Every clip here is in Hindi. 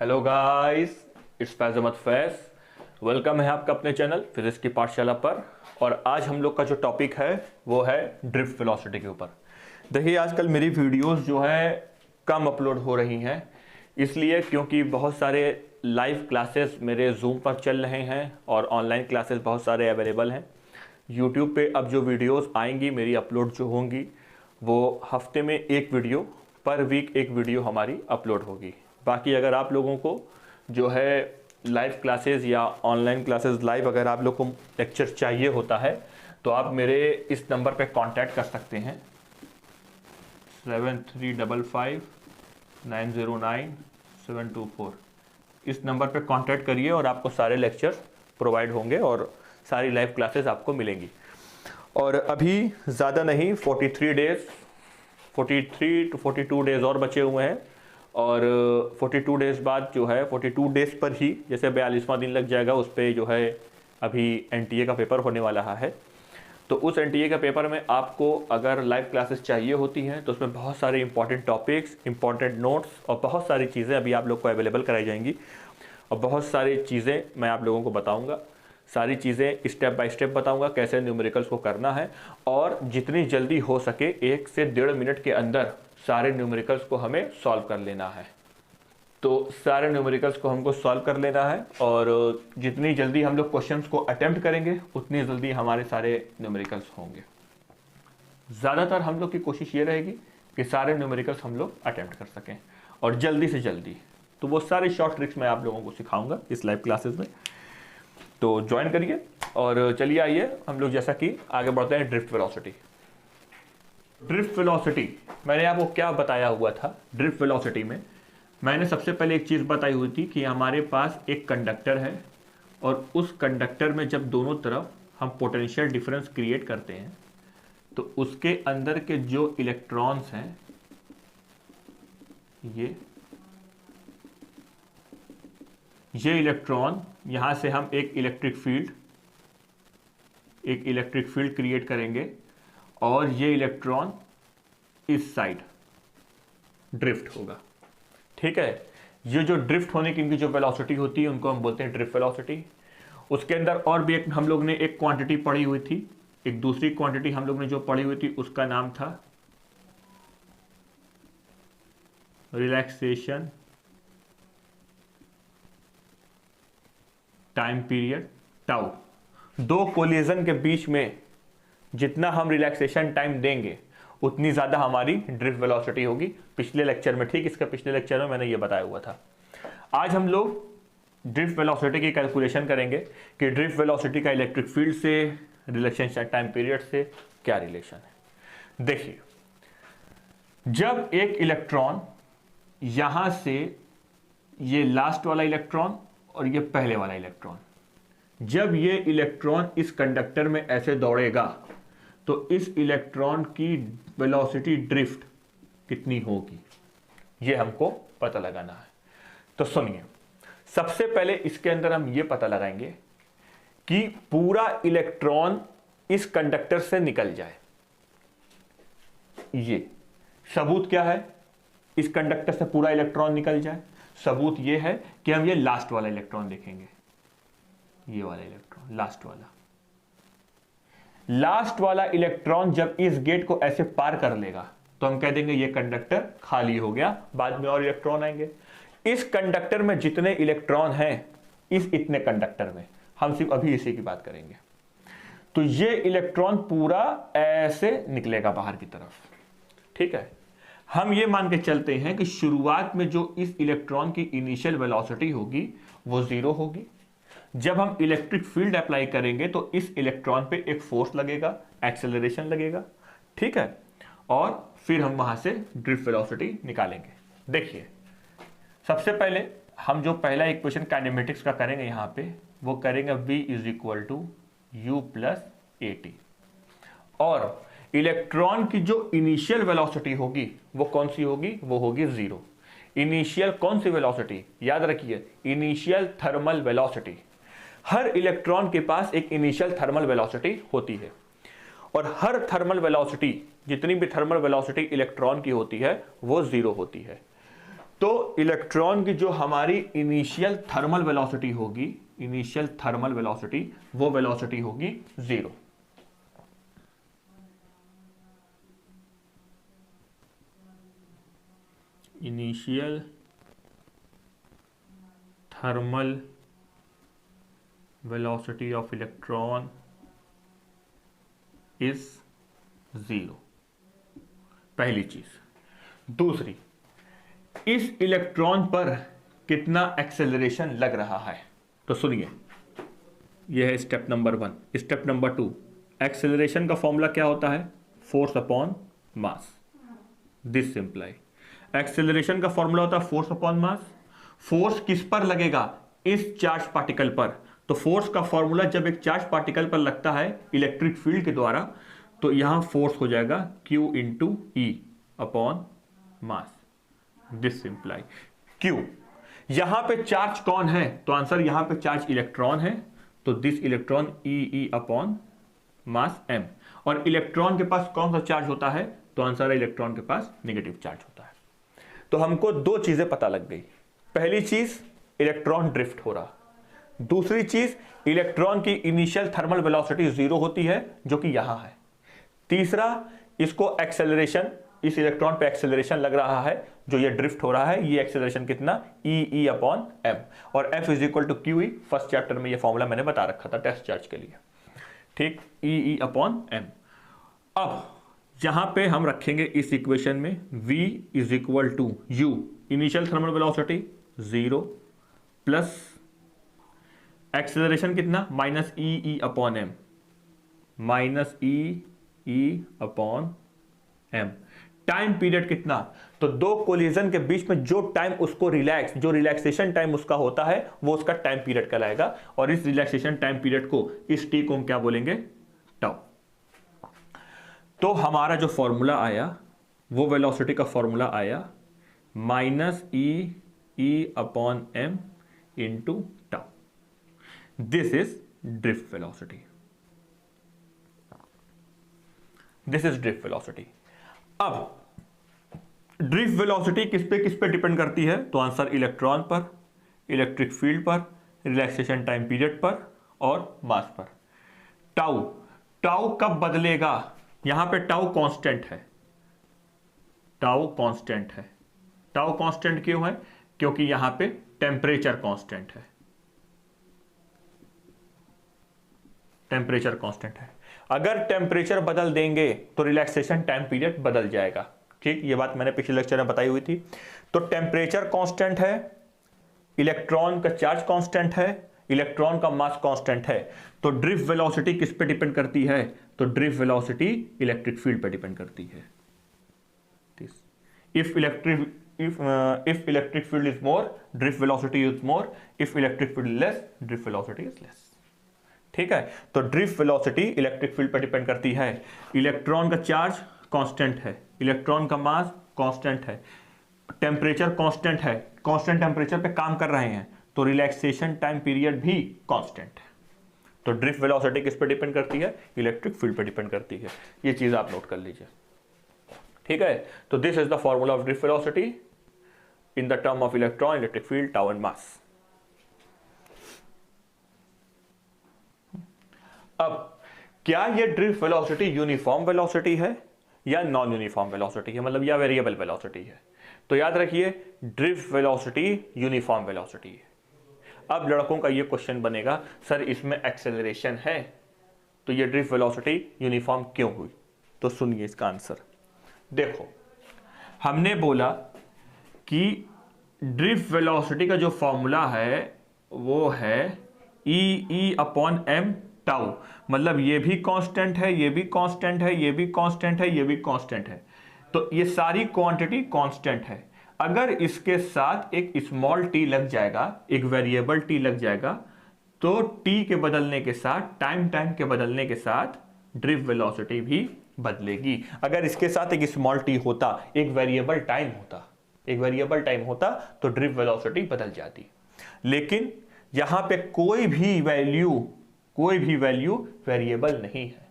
Hello guys, it's Faiz Ahmed Faiz. Welcome है आपका अपने चैनल फिजिक्स की पाठशाला पर। और आज हम लोग का जो टॉपिक है वो है ड्रिफ्ट वेलोसिटी के ऊपर। देखिए, आजकल मेरी वीडियोस जो है कम अपलोड हो रही हैं, इसलिए क्योंकि बहुत सारे लाइव क्लासेस मेरे जूम पर चल रहे हैं और ऑनलाइन क्लासेस बहुत सारे अवेलेबल हैं। यूट्यूब पे अब जो वीडियोस आएंगी मेरी अपलोड जो होंगी वो हफ्ते में एक वीडियो, पर वीक एक वीडियो हमारी अपलोड होगी। बाकी अगर आप लोगों को जो है लाइव क्लासेस या ऑनलाइन क्लासेस लाइव अगर आप लोग को लेक्चर चाहिए होता है तो आप मेरे इस नंबर पे कांटेक्ट कर सकते हैं 7355909724। इस नंबर पे कांटेक्ट करिए और आपको सारे लेक्चर प्रोवाइड होंगे और सारी लाइव क्लासेस आपको मिलेंगी। और अभी ज़्यादा नहीं, 43 to 42 डेज़ और बचे हुए हैं और 42 डेज़ बाद जो है 42 डेज़ पर ही जैसे 42वां दिन लग जाएगा, उस पर जो है अभी एनटीए का पेपर होने वाला है। तो उस एनटीए का पेपर में आपको अगर लाइव क्लासेस चाहिए होती हैं तो उसमें बहुत सारे इंपॉर्टेंट टॉपिक्स, इंपॉर्टेंट नोट्स और बहुत सारी चीज़ें अभी आप लोग को अवेलेबल कराई जाएंगी और बहुत सारी चीज़ें मैं आप लोगों को बताऊँगा। सारी चीज़ें स्टेप बाय स्टेप बताऊंगा कैसे न्यूमेरिकल्स को करना है और जितनी जल्दी हो सके 1 से 1.5 मिनट के अंदर सारे न्यूमेरिकल्स को हमें सॉल्व कर लेना है। तो सारे न्यूमेरिकल्स को हमको सॉल्व कर लेना है और जितनी जल्दी हम लोग क्वेश्चंस को अटेम्प्ट करेंगे उतनी जल्दी हमारे सारे न्यूमेरिकल्स होंगे। ज़्यादातर हम लोग की कोशिश ये रहेगी कि सारे न्यूमेरिकल्स हम लोग अटेम्प्ट कर सकें और जल्दी से जल्दी। तो वो सारे शॉर्ट ट्रिक्स मैं आप लोगों को सिखाऊंगा इस लाइव क्लासेस में, तो ज्वाइन करिए। और चलिए आइए हम लोग जैसा कि आगे बढ़ते हैं ड्रिफ्ट वेलोसिटी। ड्रिफ्ट वेलोसिटी मैंने आपको क्या बताया हुआ था? ड्रिफ्ट वेलोसिटी में मैंने सबसे पहले एक चीज़ बताई हुई थी कि हमारे पास एक कंडक्टर है और उस कंडक्टर में जब दोनों तरफ हम पोटेंशियल डिफरेंस क्रिएट करते हैं तो उसके अंदर के जो इलेक्ट्रॉन्स हैं ये इलेक्ट्रॉन, यहां से हम एक इलेक्ट्रिक फील्ड क्रिएट करेंगे और ये इलेक्ट्रॉन इस साइड ड्रिफ्ट होगा। ठीक है, ये जो ड्रिफ्ट होने की इनकी जो वेलोसिटी होती है उनको हम बोलते हैं ड्रिफ्ट वेलोसिटी। उसके अंदर और भी हम लोग ने एक क्वांटिटी पढ़ी हुई थी, एक दूसरी क्वांटिटी हम लोग ने जो पढ़ी हुई थी उसका नाम था रिलैक्सेशन टाइम पीरियड टाउ। दो कोलिजन के बीच में जितना हम रिलैक्सेशन टाइम देंगे उतनी ज़्यादा हमारी ड्रिफ्ट वेलोसिटी होगी। पिछले लेक्चर में, ठीक इसका पिछले लेक्चर में मैंने ये बताया हुआ था। आज हम लोग ड्रिफ्ट वेलोसिटी की कैलकुलेशन करेंगे कि ड्रिफ्ट वेलोसिटी का इलेक्ट्रिक फील्ड से, रिलैक्सेशन टाइम पीरियड से क्या रिलेशन है। देखिए, जब एक इलेक्ट्रॉन यहां से, ये लास्ट वाला इलेक्ट्रॉन और ये पहले वाला इलेक्ट्रॉन, जब ये इलेक्ट्रॉन इस कंडक्टर में ऐसे दौड़ेगा तो इस इलेक्ट्रॉन की वेलोसिटी ड्रिफ्ट कितनी होगी ये हमको पता लगाना है। तो सुनिए, सबसे पहले इसके अंदर हम ये पता लगाएंगे कि पूरा इलेक्ट्रॉन इस कंडक्टर से निकल जाए। ये सबूत क्या है? इस कंडक्टर से पूरा इलेक्ट्रॉन निकल जाए। सबूत ये है कि हम ये लास्ट वाला इलेक्ट्रॉन देखेंगे, ये वाला इलेक्ट्रॉन, लास्ट वाला इलेक्ट्रॉन जब इस गेट को ऐसे पार कर लेगा तो हम कह देंगे ये कंडक्टर खाली हो गया, बाद में और इलेक्ट्रॉन आएंगे। इस कंडक्टर में जितने इलेक्ट्रॉन हैं, इस इतने कंडक्टर में, हम सिर्फ अभी इसी की बात करेंगे। तो ये इलेक्ट्रॉन पूरा ऐसे निकलेगा बाहर की तरफ। ठीक है, हम ये मान के चलते हैं कि शुरुआत में जो इस इलेक्ट्रॉन की इनिशियल वेलोसिटी होगी वो 0 होगी। जब हम इलेक्ट्रिक फील्ड अप्लाई करेंगे तो इस इलेक्ट्रॉन पे एक फोर्स लगेगा, एक्सेलरेशन लगेगा। ठीक है, और फिर हम वहां से ड्रिफ्ट वेलोसिटी निकालेंगे। देखिए, सबसे पहले हम जो पहला इक्वेशन काइनेमेटिक्स का करेंगे यहां पे, वो करेंगे v = u + at। और इलेक्ट्रॉन की जो इनिशियल वेलोसिटी होगी वो कौन सी होगी? वो होगी 0। इनिशियल कौन सी वेलोसिटी? याद रखिए, इनिशियल थर्मल वेलोसिटी। हर इलेक्ट्रॉन के पास एक इनिशियल थर्मल वेलोसिटी होती है और हर थर्मल वेलोसिटी, जितनी भी थर्मल वेलोसिटी इलेक्ट्रॉन की होती है वो 0 होती है। तो इलेक्ट्रॉन की जो हमारी इनिशियल थर्मल वेलोसिटी होगी, इनिशियल थर्मल वेलोसिटी, वो वेलोसिटी होगी 0। Initial thermal velocity of electron is 0, पहली चीज। दूसरी, इस इलेक्ट्रॉन पर कितना एक्सेलरेशन लग रहा है। तो सुनिए, यह है step number 1। Step number 2, acceleration का फॉर्मूला क्या होता है? Force upon mass. This simply acceleration का फॉर्मूला होता है फोर्स अपॉन मास। फोर्स किस पर लगेगा? इस चार्ज पार्टिकल पर। तो फोर्स का फॉर्मूला जब एक चार्ज पार्टिकल पर लगता है इलेक्ट्रिक फील्ड के द्वारा, तो यहां फोर्स हो जाएगा Q into E upon mass. This simply Q। यहां पे चार्ज कौन है? तो आंसर यहां पे चार्ज इलेक्ट्रॉन है, तो this electron E upon mass m। और इलेक्ट्रॉन के पास कौन सा चार्ज होता है? तो आंसर है इलेक्ट्रॉन के पास नेगेटिव चार्ज होता है। तो हमको दो चीजें पता लग गई। पहली चीज, इलेक्ट्रॉन ड्रिफ्ट हो रहा। दूसरी चीज, इलेक्ट्रॉन की इनिशियल थर्मल वेलोसिटी 0 होती है, जो कि यहां है। तीसरा, इसको एक्सेलरेशन, इस इलेक्ट्रॉन पे एक्सेलरेशन लग रहा है, जो ये ड्रिफ्ट हो रहा है, ये एक्सेलरेशन कितना? E upon M. और F is equal to Q E. First chapter में ये फॉर्मूला मैंने बता रखा था टेस्ट चार्ज के लिए, ठीक, ई अपॉन एम। अब यहां पे हम रखेंगे इस इक्वेशन में V is equal to u, initial thermal velocity 0 plus acceleration कितना? Minus E upon M, minus E upon M. Time period कितना? तो दो कोलिजन के बीच में जो टाइम उसको जो रिलैक्सेशन टाइम उसका होता है, वो उसका टाइम पीरियड कहलाएगा। और इस रिलैक्सेशन टाइम पीरियड को, इस टी को हम क्या बोलेंगे? टाउ। तो हमारा जो फॉर्मूला आया, वो वेलोसिटी का फॉर्मूला आया minus E upon M into tau. This is drift velocity. This is drift velocity. अब ड्रिफ्ट वेलोसिटी किस पे डिपेंड करती है? तो आंसर इलेक्ट्रॉन पर, इलेक्ट्रिक फील्ड पर, रिलैक्सेशन टाइम पीरियड पर और मास पर। टाउ कब बदलेगा? यहां पे टाउ कांस्टेंट है, टाउ कांस्टेंट है। टाउ कांस्टेंट क्यों है? क्योंकि यहां पे टेम्परेचर कांस्टेंट है, टेम्परेचर कांस्टेंट है। अगर टेम्परेचर बदल देंगे तो रिलैक्सेशन टाइम पीरियड बदल जाएगा, ठीक, ये बात मैंने पिछले लेक्चर में बताई हुई थी। तो टेम्परेचर कांस्टेंट है, इलेक्ट्रॉन का चार्ज कांस्टेंट है, इलेक्ट्रॉन का मास कांस्टेंट है। तो ड्रिफ्ट वेलोसिटी किस पे डिपेंड करती है? तो ड्रिफ्ट वेलोसिटी इलेक्ट्रिक फील्ड पे डिपेंड करती है। If electric field is more, drift velocity is more. If electric field less, drift velocity is less. ठीक है, तो ड्रिफ्ट वेलोसिटी इलेक्ट्रिक फील्ड पर डिपेंड करती है। इलेक्ट्रॉन का चार्ज कांस्टेंट है, इलेक्ट्रॉन का मास कांस्टेंट है, टेम्परेचर कांस्टेंट है, कांस्टेंट टेम्परेचर पे काम कर रहे हैं, तो रिलैक्सेशन टाइम पीरियड भी कांस्टेंट है। तो ड्रिफ्ट वेलोसिटी किस पे डिपेंड करती है? इलेक्ट्रिक फील्ड पे डिपेंड करती है। ये चीज आप नोट कर लीजिए, ठीक है। तो this is the formula of drift velocity in the term of electron, electric field, tau and mass. अब क्या ये ड्रिफ्ट वेलोसिटी यूनिफॉर्म वेलोसिटी है या नॉन यूनिफॉर्म वेलोसिटी है, मतलब या वेरिएबल वेलोसिटी है? तो याद रखिए, ड्रिफ्ट वेलोसिटी यूनिफॉर्म वेलोसिटी है। अब लड़कों का ये क्वेश्चन बनेगा, सर इसमें एक्सेलरेशन है, तो ये ड्रिफ्ट वेलोसिटी यूनिफॉर्म क्यों हुई? तो सुनिए इसका आंसर। देखो, हमने बोला कि ड्रिफ्ट वेलोसिटी का जो फॉर्मूला है वो है ई अपॉन एम टाउ, मतलब ये भी कांस्टेंट है, ये भी कांस्टेंट है, ये भी कांस्टेंट है, ये भी कांस्टेंट है। तो ये सारी क्वांटिटी कांस्टेंट है। अगर इसके साथ एक स्मॉल टी लग जाएगा, एक वेरिएबल टी लग जाएगा, तो टी के बदलने के साथ, टाइम के बदलने के साथ ड्रिफ्ट वेलोसिटी भी बदलेगी। अगर इसके साथ एक स्मॉल टी होता, एक वेरिएबल टाइम होता, तो ड्रिफ्ट वेलोसिटी बदल जाती। लेकिन यहां पे कोई भी वैल्यू वेरिएबल नहीं है।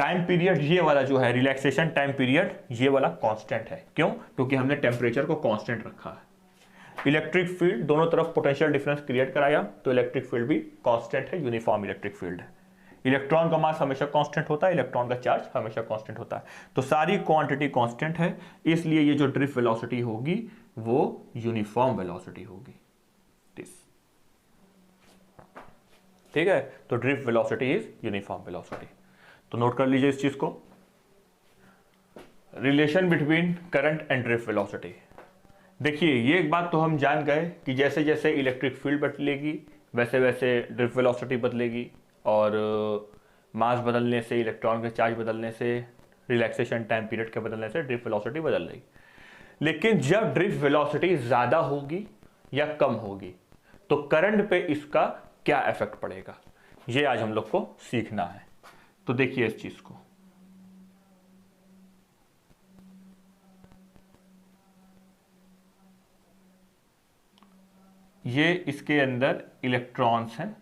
टाइम पीरियड ये वाला जो है रिलैक्सेशन टाइम पीरियड, ये वाला कांस्टेंट है। क्यों? क्योंकि हमने टेम्परेचर को कांस्टेंट रखा है। इलेक्ट्रिक फील्ड दोनों तरफ पोटेंशियल डिफरेंस क्रिएट कराया, तो इलेक्ट्रिक फील्ड भी कांस्टेंट है, यूनिफॉर्म इलेक्ट्रिक फील्ड है। इलेक्ट्रॉन का मास हमेशा कांस्टेंट होता है, इलेक्ट्रॉन का चार्ज हमेशा कांस्टेंट होता है, तो सारी क्वांटिटी कांस्टेंट है, इसलिए ये जो ड्रिफ्ट वेलोसिटी होगी वो यूनिफॉर्म वेलोसिटी होगी। ठीक है, तो drift velocity is uniform velocity. तो नोट कर लीजिए इस चीज को, relation between current and drift velocity. देखिए ये एक बात तो हम जान गए कि जैसे जैसे इलेक्ट्रिक फील्ड बदलेगी वैसे वैसे ड्रिफ्ट वेलोसिटी बदलेगी, और मास बदलने से, इलेक्ट्रॉन के चार्ज बदलने से, रिलैक्सेशन टाइम पीरियड के बदलने से ड्रिफ्ट वेलोसिटी बदल रही। लेकिन जब ड्रिफ्ट वेलोसिटी ज्यादा होगी या कम होगी तो करंट पे इसका क्या इफेक्ट पड़ेगा, ये आज हम लोग को सीखना है। तो देखिए इस चीज को, ये इसके अंदर इलेक्ट्रॉन्स हैं,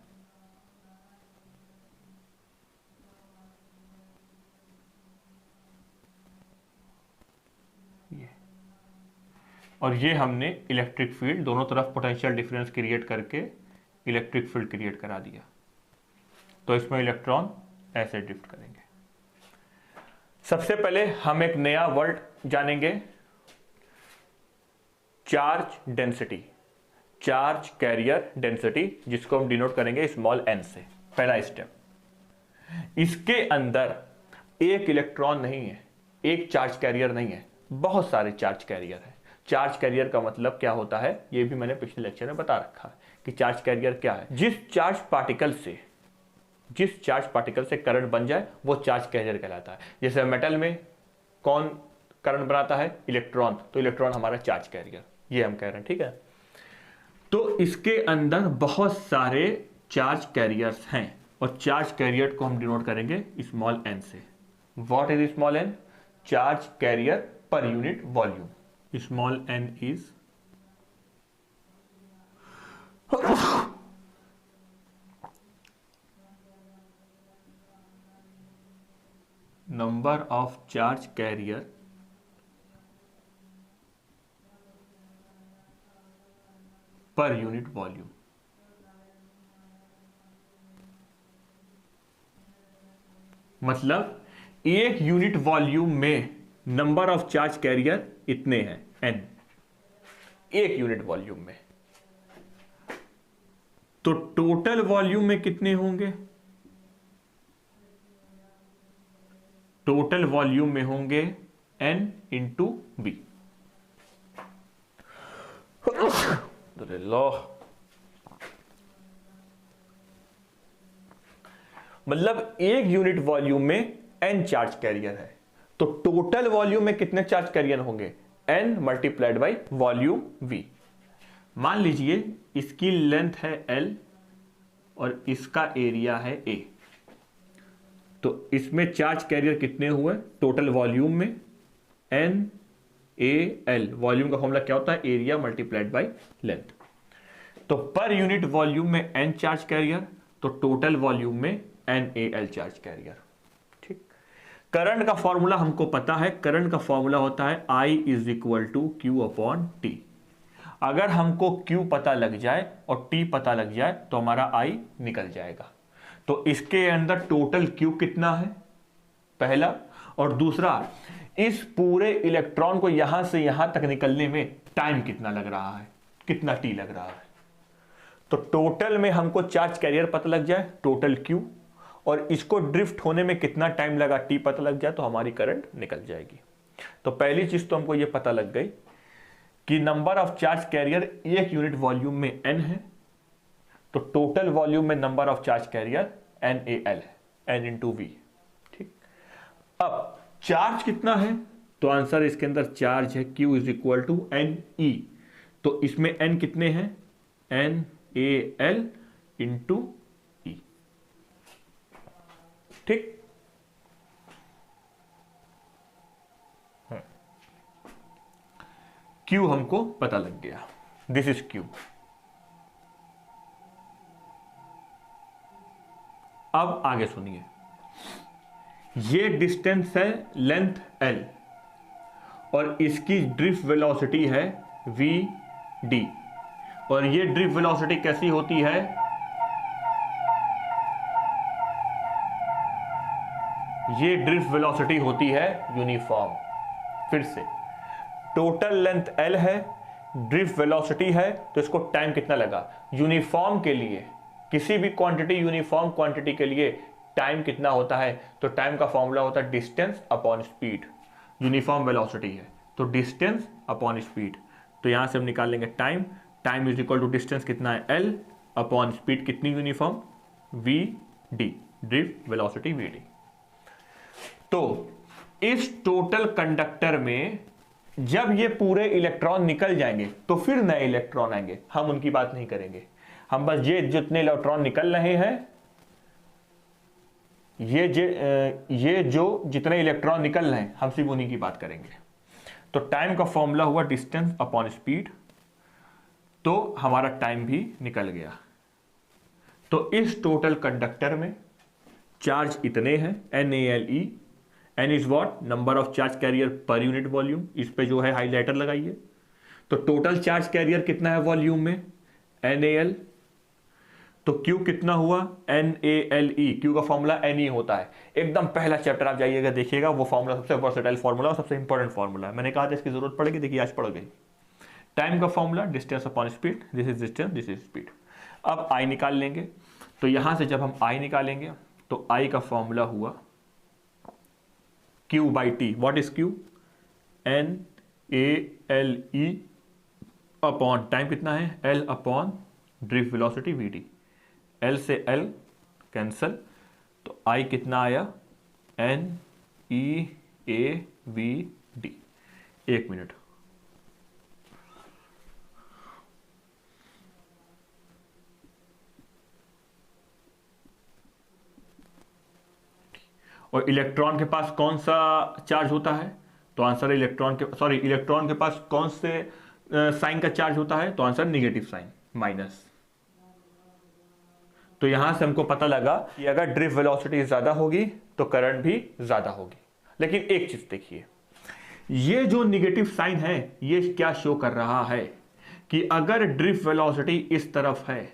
ये, और ये हमने इलेक्ट्रिक फील्ड दोनों तरफ पोटेंशियल डिफरेंस क्रिएट करके इलेक्ट्रिक फील्ड क्रिएट करा दिया, तो इसमें इलेक्ट्रॉन ऐसे ड्रिफ्ट करेंगे। सबसे पहले हम एक नया वर्ड जानेंगे, charge density, charge carrier density, जिसको हम डिनोट करेंगे स्मॉल n से। पहला स्टेप, इसके अंदर एक इलेक्ट्रॉन नहीं है, एक चार्ज कैरियर नहीं है, बहुत सारे चार्ज कैरियर है। चार्ज कैरियर का मतलब क्या होता है ये भी मैंने पिछले लेक्चर में बता रखा है कि चार्ज कैरियर क्या है। जिस चार्ज पार्टिकल से करंट बन जाए वो चार्ज कैरियर कहलाता है। जैसे मेटल में कौन करंट बनाता है? इलेक्ट्रॉन, तो इलेक्ट्रॉन हमारा चार्ज कैरियर, ये हम कह रहे हैं, ठीक है। तो इसके अंदर बहुत सारे चार्ज कैरियर्स हैं, और चार्ज कैरियर को हम डिनोट करेंगे स्मॉल n से। What is small n? Charge career पर unit volume. Small n is number of charge carrier per unit volume। मतलब एक यूनिट वॉल्यूम में नंबर ऑफ चार्ज कैरियर इतने हैं n, एक यूनिट वॉल्यूम में। तो टोटल वॉल्यूम में कितने होंगे? टोटल वॉल्यूम में होंगे n इंटू बी। मतलब एक यूनिट वॉल्यूम में n चार्ज कैरियर है, तो टोटल वॉल्यूम में कितने चार्ज कैरियर होंगे? n multiplied by volume v। मान लीजिए इसकी लेंथ है l और इसका एरिया है a, तो इसमें चार्ज कैरियर कितने हुए टोटल वॉल्यूम में? n a l। वॉल्यूम का फॉर्मूला क्या होता है? Area multiplied by length. तो पर यूनिट वॉल्यूम में n चार्ज कैरियर, तो टोटल वॉल्यूम में n a l charge carrier. ठीक। करंट का फॉर्मूला हमको पता है, करंट का फॉर्मूला होता है I is equal to Q upon T. अगर हमको Q पता लग जाए और T पता लग जाए तो हमारा I निकल जाएगा। तो इसके अंदर टोटल Q कितना है पहला, और दूसरा इस पूरे इलेक्ट्रॉन को यहां से यहां तक निकलने में टाइम कितना लग रहा है, कितना T लग रहा है। तो टोटल में हमको चार्ज कैरियर पता लग जाए, टोटल Q, और इसको ड्रिफ्ट होने में कितना टाइम लगा T पता लग जाए, तो हमारी करंट निकल जाएगी। तो पहली चीज तो हमको ये पता लग गई कि नंबर ऑफ चार्ज कैरियर एक यूनिट वॉल्यूम में n है, तो टोटल वॉल्यूम में number of charge carrier NaL है, n इंटू वी। ठीक। अब चार्ज कितना है, तो आंसर इसके अंदर चार्ज है Q is equal to NE। तो इसमें n कितने हैं? NaL into E। ठीक। Q हमको पता लग गया, दिस इज Q। अब आगे सुनिए, ये डिस्टेंस है लेंथ l और इसकी ड्रिफ्ट वेलोसिटी है vd और ये ड्रिफ्ट वेलोसिटी कैसी होती है, ये ड्रिफ्ट वेलोसिटी होती है यूनिफॉर्म। फिर से टोटल लेंथ l है, ड्रिफ्ट वेलोसिटी है, तो इसको टाइम कितना लगा। यूनिफॉर्म के लिए, किसी भी क्वांटिटी यूनिफॉर्म क्वांटिटी के लिए टाइम कितना होता है, तो टाइम का फॉर्मूला होता है distance upon speed. Uniform velocity है तो डिस्टेंस अपॉन स्पीड, तो यहां से हम निकाल लेंगे time. Time is equal to distance कितना है l अपॉन स्पीड कितनी uniform vd, drift velocity vd। तो इस टोटल कंडक्टर में जब ये पूरे इलेक्ट्रॉन निकल जाएंगे तो फिर नए इलेक्ट्रॉन आएंगे, हम उनकी बात नहीं करेंगे। हम बस ये जितने इलेक्ट्रॉन निकल रहे हैं, ये जो जितने इलेक्ट्रॉन निकल रहे हैं हम सिर्फ उन्हीं की बात करेंगे। तो टाइम का फॉर्मूला हुआ डिस्टेंस अपॉन स्पीड, तो हमारा टाइम भी निकल गया। तो इस टोटल कंडक्टर में चार्ज इतने हैं NaLe, N is what, number of charge carrier पर यूनिट वॉल्यूम। इस पे जो है हाइलाइटर लगाइए। तो टोटल चार्ज कैरियर कितना है वॉल्यूम में, NaL। तो Q कितना हुआ, NaLe। Q का फॉर्मूला Ne होता है। एकदम पहला चैप्टर आप जाइएगा देखिएगा, वो फॉर्मूला सबसे वर्सेटाइल फॉर्मूला और सबसे इंपॉर्टेंट फॉर्मूला है। मैंने कहा था इसकी जरूरत पड़ेगी, देखिए आज पड़ गई। टाइम का formula distance upon speed, this is distance, this is speed. अब I निकाल लेंगे। तो यहां से जब हम I निकालेंगे तो I का फॉर्मूला हुआ Q by T. What is Q, NaLe upon time कितना है L upon drift velocity vd। L से L कैंसल, तो I कितना आया NeAVD। एक मिनट, और इलेक्ट्रॉन के पास कौन सा चार्ज होता है, तो आंसर इलेक्ट्रॉन के पास कौन से साइन का चार्ज होता है, तो आंसर निगेटिव साइन, माइनस। तो यहां से हमको पता लगा कि अगर ड्रिफ्ट वेलोसिटी ज्यादा होगी तो करंट भी ज्यादा होगी। लेकिन एक चीज देखिए, ये जो निगेटिव साइन है ये क्या शो कर रहा है कि अगर ड्रिफ्ट वेलोसिटी इस तरफ है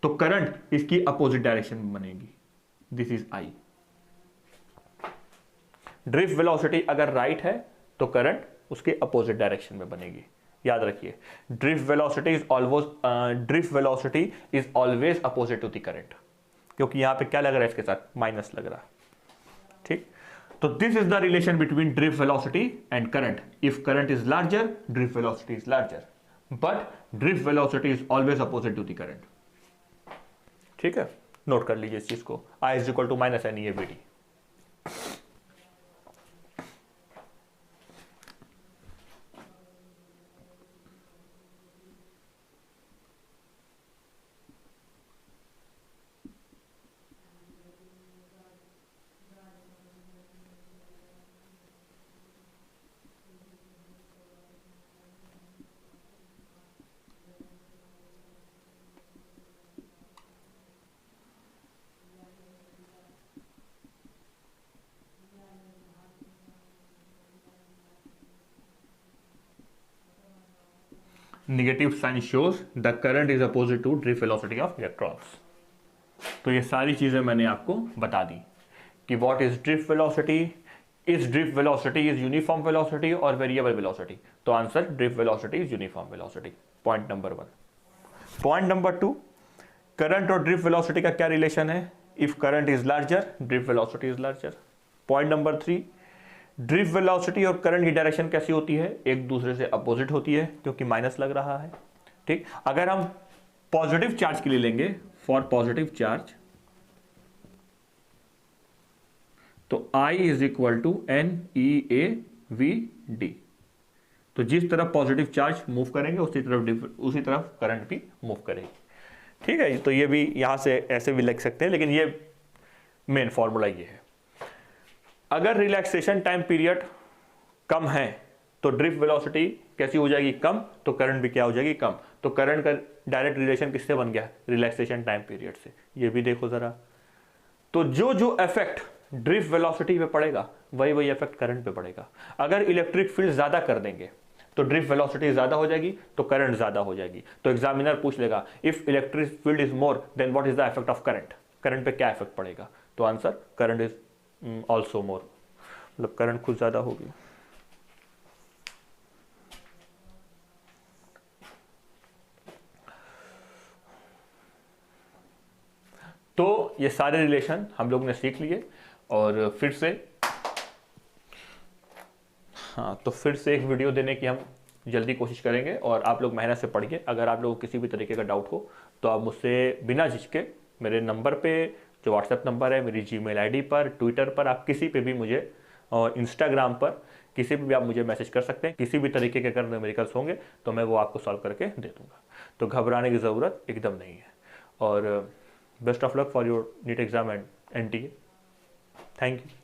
तो करंट इसकी अपोजिट डायरेक्शन में बनेगी। This is I। Drift velocity अगर राइट है तो करंट उसके अपोजिट डायरेक्शन में बनेगी। याद रखिए, drift velocity is always opposite to the current, क्योंकि यहां पे क्या लग रहा है, इसके साथ माइनस लग रहा है। ठीक, तो this is the relation between drift velocity and current. If current is larger, drift velocity is larger, but drift velocity is always opposite to the current. ठीक है, नोट कर लीजिए इस चीज को। I is equal to minus NeAVD। Negative sign shows the current is opposite to drift velocity of electrons। तो ये सारी चीजें मैंने आपको बता दी कि what is drift velocity, is drift velocity is uniform velocity और variable velocity। तो answer drift velocity is uniform velocity। Point number 1। Point number 2, current और ड्रिफ्ट वेलोसिटी का क्या रिलेशन है, if current is larger drift velocity is larger. Point number 3, drift velocity और करंट की डायरेक्शन कैसी होती है, एक दूसरे से अपोजिट होती है क्योंकि माइनस लग रहा है। ठीक, अगर हम पॉजिटिव चार्ज के लिए लेंगे, फॉर पॉजिटिव चार्ज, तो I is equal to NeAVD। तो जिस तरफ पॉजिटिव चार्ज मूव करेंगे उसी तरफ करंट भी मूव करेगी। ठीक है, तो ये भी यहां से ऐसे भी लिख सकते हैं, लेकिन ये मेन फॉर्मूला ये है। अगर रिलैक्सेशन टाइम पीरियड कम है तो ड्रिफ्ट वेलोसिटी कैसी हो जाएगी, कम, तो करंट भी क्या हो जाएगी, कम। तो करंट का डायरेक्ट रिलेशन किससे बन गया, रिलैक्सेशन टाइम पीरियड से। ये भी देखो जरा। तो जो जो इफेक्ट ड्रिफ्ट वेलोसिटी पे पड़ेगा, वही इफेक्ट करंट पे पड़ेगा। अगर इलेक्ट्रिक फील्ड ज़्यादा कर देंगे तो ड्रिफ्ट वेलोसिटी ज़्यादा हो जाएगी, तो करंट ज़्यादा हो जाएगी। तो एग्जामिनर पूछ लेगा if electric field is more than what is the effect of current, current पे क्या इफेक्ट पड़ेगा? तो answer current is also more, मतलब करंट कुछ ज़्यादा होगी। तो ये सारे रिलेशन हम लोग ने सीख लिए, और फिर से हाँ, तो फिर से एक वीडियो देने की हम जल्दी कोशिश करेंगे, और आप लोग मेहनत से पढ़िए। अगर आप लोगों को किसी भी तरीके का डाउट हो तो आप मुझसे बिना झिझके मेरे नंबर पे, जो व्हाट्सएप नंबर है, मेरी जीमेल आईडी पर, ट्विटर पर, आप किसी पे भी मुझे, और इंस्टाग्राम पर किसी पे भी आप मुझे मैसेज कर सकते हैं। किसी भी तरीके के अगर न्यूमेरिकल्स होंगे तो मैं वो आपको सॉल्व करके दे दूंगा, तो घबराने की ज़रूरत एकदम नहीं है। और best of luck for your NEET exam and NTA। Thank you.